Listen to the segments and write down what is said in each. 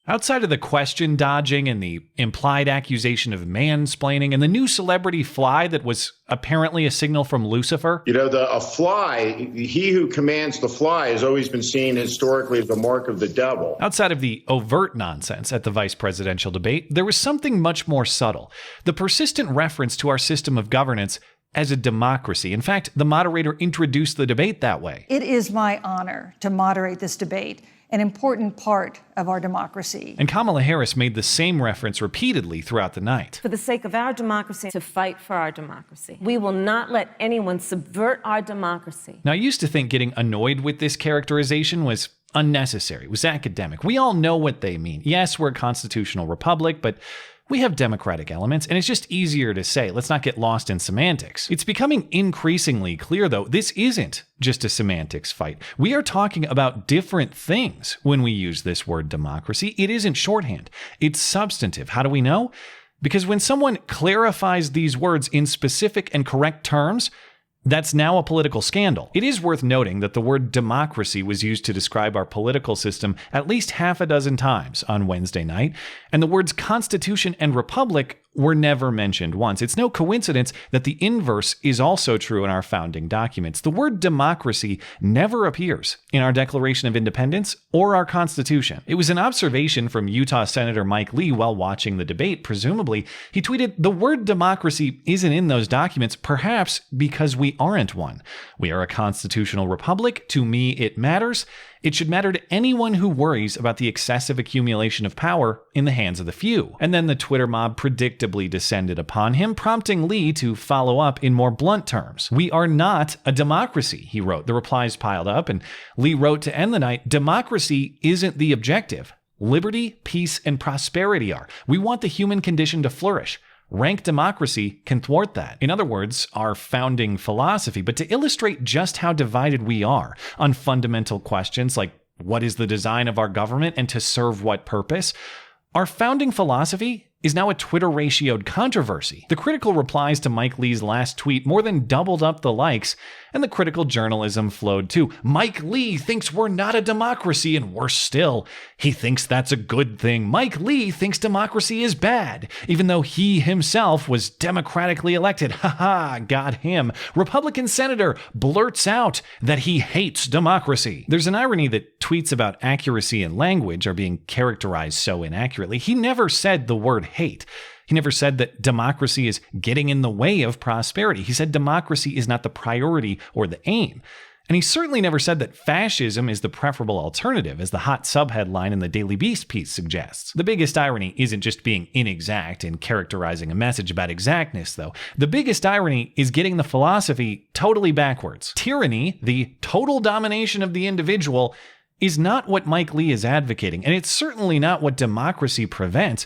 Outside of the question dodging and the implied accusation of mansplaining and the new celebrity fly that was apparently a signal from Lucifer. A fly, he who commands the fly has always been seen historically as the mark of the devil. Outside of the overt nonsense at the vice presidential debate, there was something much more subtle. The persistent reference to our system of governance as a democracy. In fact, the moderator introduced the debate that way. It is my honor to moderate this debate, an important part of our democracy. And Kamala Harris made the same reference repeatedly throughout the night. For the sake of our democracy, to fight for our democracy. We will not let anyone subvert our democracy. Now, I used to think getting annoyed with this characterization was unnecessary, was academic. We all know what they mean. Yes, we're a constitutional republic, but we have democratic elements, and it's just easier to say. Let's not get lost in semantics. It's becoming increasingly clear, though, this isn't just a semantics fight. We are talking about different things when we use this word democracy. It isn't shorthand. It's substantive. How do we know? Because when someone clarifies these words in specific and correct terms, that's now a political scandal. It is worth noting that the word democracy was used to describe our political system at least half a dozen times on Wednesday night, and the words constitution and republic were never mentioned once. It's no coincidence that the inverse is also true in our founding documents. The word democracy never appears in our Declaration of Independence or our Constitution. It was an observation from Utah Senator Mike Lee while watching the debate, presumably. He tweeted, "The word democracy isn't in those documents, perhaps because we aren't one. We are a constitutional republic. To me, it matters. It should matter to anyone who worries about the excessive accumulation of power in the hands of the few." And then the Twitter mob predictably descended upon him, prompting Lee to follow up in more blunt terms. "We are not a democracy," he wrote. The replies piled up, and Lee wrote to end the night, "Democracy isn't the objective. Liberty, peace, and prosperity are. We want the human condition to flourish. Rank democracy can thwart that." In other words, our founding philosophy. But to illustrate just how divided we are on fundamental questions like what is the design of our government and to serve what purpose, our founding philosophy is now a Twitter-ratioed controversy. The critical replies to Mike Lee's last tweet more than doubled up the likes, and the critical journalism flowed too. Mike Lee thinks we're not a democracy, and worse still, he thinks that's a good thing. Mike Lee thinks democracy is bad, even though he himself was democratically elected. Haha, got him. Republican senator blurts out that he hates democracy. There's an irony that tweets about accuracy in language are being characterized so inaccurately. He never said the word hate. He never said that democracy is getting in the way of prosperity. He said democracy is not the priority or the aim. And he certainly never said that fascism is the preferable alternative, as the hot subheadline in the Daily Beast piece suggests. The biggest irony isn't just being inexact in characterizing a message about exactness, though. The biggest irony is getting the philosophy totally backwards. Tyranny, the total domination of the individual, is not what Mike Lee is advocating, and it's certainly not what democracy prevents.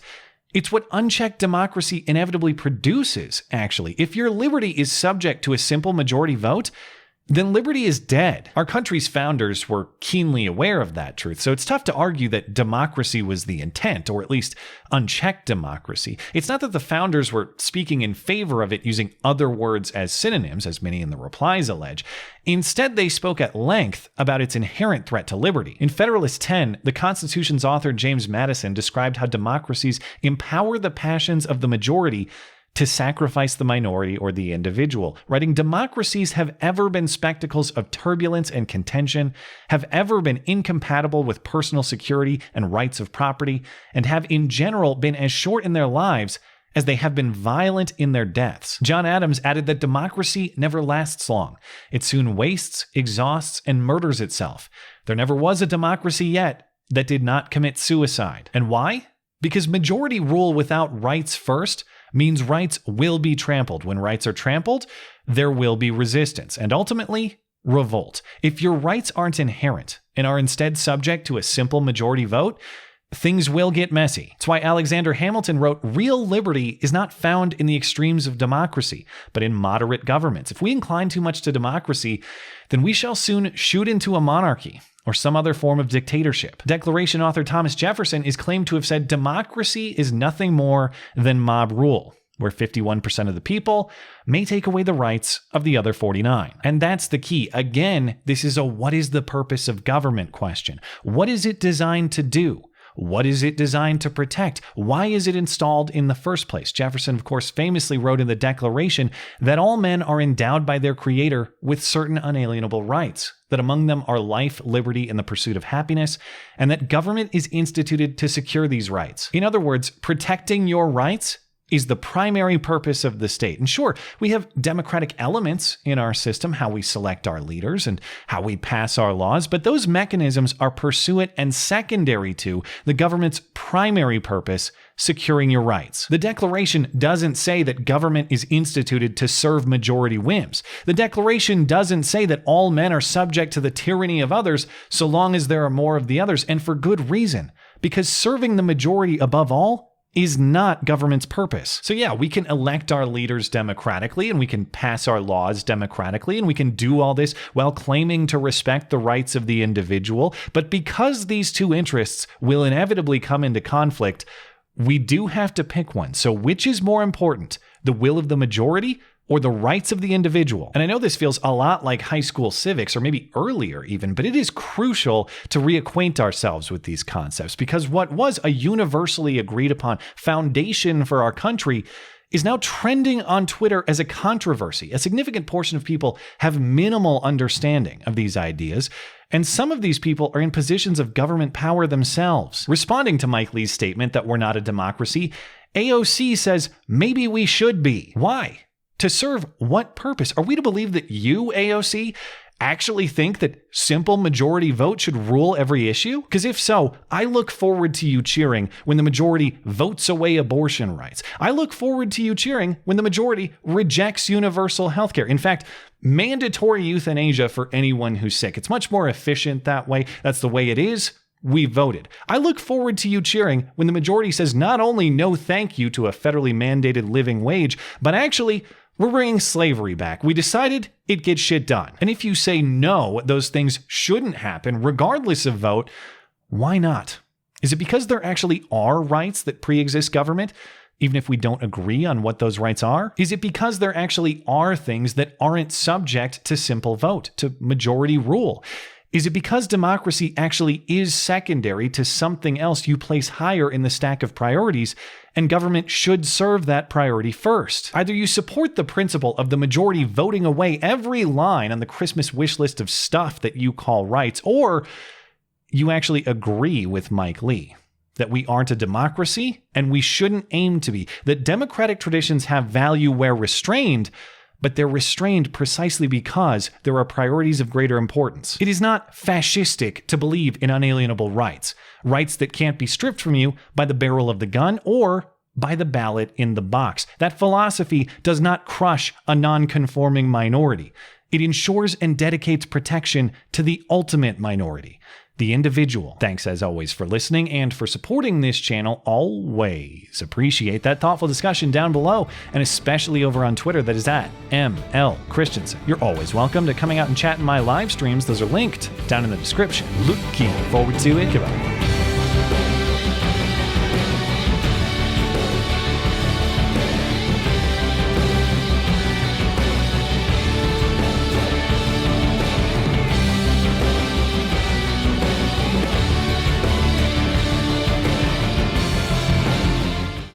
It's what unchecked democracy inevitably produces, actually. If your liberty is subject to a simple majority vote, then liberty is dead. Our country's founders were keenly aware of that truth, so it's tough to argue that democracy was the intent, or at least unchecked democracy. It's not that the founders were speaking in favor of it using other words as synonyms, as many in the replies allege. Instead, they spoke at length about its inherent threat to liberty. In Federalist 10, the Constitution's author James Madison described how democracies empower the passions of the majority to sacrifice the minority or the individual, writing, "Democracies have ever been spectacles of turbulence and contention, have ever been incompatible with personal security and rights of property, and have in general been as short in their lives as they have been violent in their deaths." John Adams added that democracy never lasts long. It soon wastes, exhausts, and murders itself. There never was a democracy yet that did not commit suicide. And why? Because majority rule without rights first means rights will be trampled. When rights are trampled, there will be resistance and ultimately revolt. If your rights aren't inherent and are instead subject to a simple majority vote, things will get messy. That's why Alexander Hamilton wrote, "Real liberty is not found in the extremes of democracy, but in moderate governments. If we incline too much to democracy, then we shall soon shoot into a monarchy or some other form of dictatorship." Declaration author Thomas Jefferson is claimed to have said, "Democracy is nothing more than mob rule, where 51% of the people may take away the rights of the other 49. And that's the key. Again, this is a what is the purpose of government question. What is it designed to do? What is it designed to protect? Why is it installed in the first place? Jefferson, of course, famously wrote in the Declaration that all men are endowed by their Creator with certain unalienable rights, that among them are life, liberty, and the pursuit of happiness, and that government is instituted to secure these rights. In other words, protecting your rights is the primary purpose of the state. And sure, we have democratic elements in our system, how we select our leaders and how we pass our laws, but those mechanisms are pursuant and secondary to the government's primary purpose, securing your rights. The Declaration doesn't say that government is instituted to serve majority whims. The Declaration doesn't say that all men are subject to the tyranny of others so long as there are more of the others, and for good reason, because serving the majority above all is not government's purpose. So yeah, we can elect our leaders democratically, and we can pass our laws democratically, and we can do all this while claiming to respect the rights of the individual. But because these two interests will inevitably come into conflict, we do have to pick one. So which is more important, the will of the majority or the rights of the individual? And I know this feels a lot like high school civics, or maybe earlier even, but it is crucial to reacquaint ourselves with these concepts, because what was a universally agreed upon foundation for our country is now trending on Twitter as a controversy. A significant portion of people have minimal understanding of these ideas, and some of these people are in positions of government power themselves. Responding to Mike Lee's statement that we're not a democracy, AOC says maybe we should be. Why? To serve what purpose? Are we to believe that you, AOC, actually think that simple majority vote should rule every issue? Because if so, I look forward to you cheering when the majority votes away abortion rights. I look forward to you cheering when the majority rejects universal health care. In fact, mandatory euthanasia for anyone who's sick. It's much more efficient that way. That's the way it is. We voted. I look forward to you cheering when the majority says not only no thank you to a federally mandated living wage, but actually, we're bringing slavery back. We decided it gets shit done. And if you say no, those things shouldn't happen, regardless of vote, why not? Is it because there actually are rights that pre-exist government, even if we don't agree on what those rights are? Is it because there actually are things that aren't subject to simple vote, to majority rule? Is it because democracy actually is secondary to something else you place higher in the stack of priorities, and government should serve that priority first? Either you support the principle of the majority voting away every line on the Christmas wish list of stuff that you call rights, or you actually agree with Mike Lee that we aren't a democracy and we shouldn't aim to be, that democratic traditions have value where restrained, but they're restrained precisely because there are priorities of greater importance. It is not fascistic to believe in unalienable rights, rights that can't be stripped from you by the barrel of the gun or by the ballot in the box. That philosophy does not crush a non-conforming minority. It ensures and dedicates protection to the ultimate minority, the individual. Thanks as always for listening and for supporting this channel. Always appreciate that thoughtful discussion down below, and especially over on Twitter, that is at ML Christensen. You're always welcome to coming out and chat in my live streams. Those are linked down in the description. Looking forward to it. Goodbye.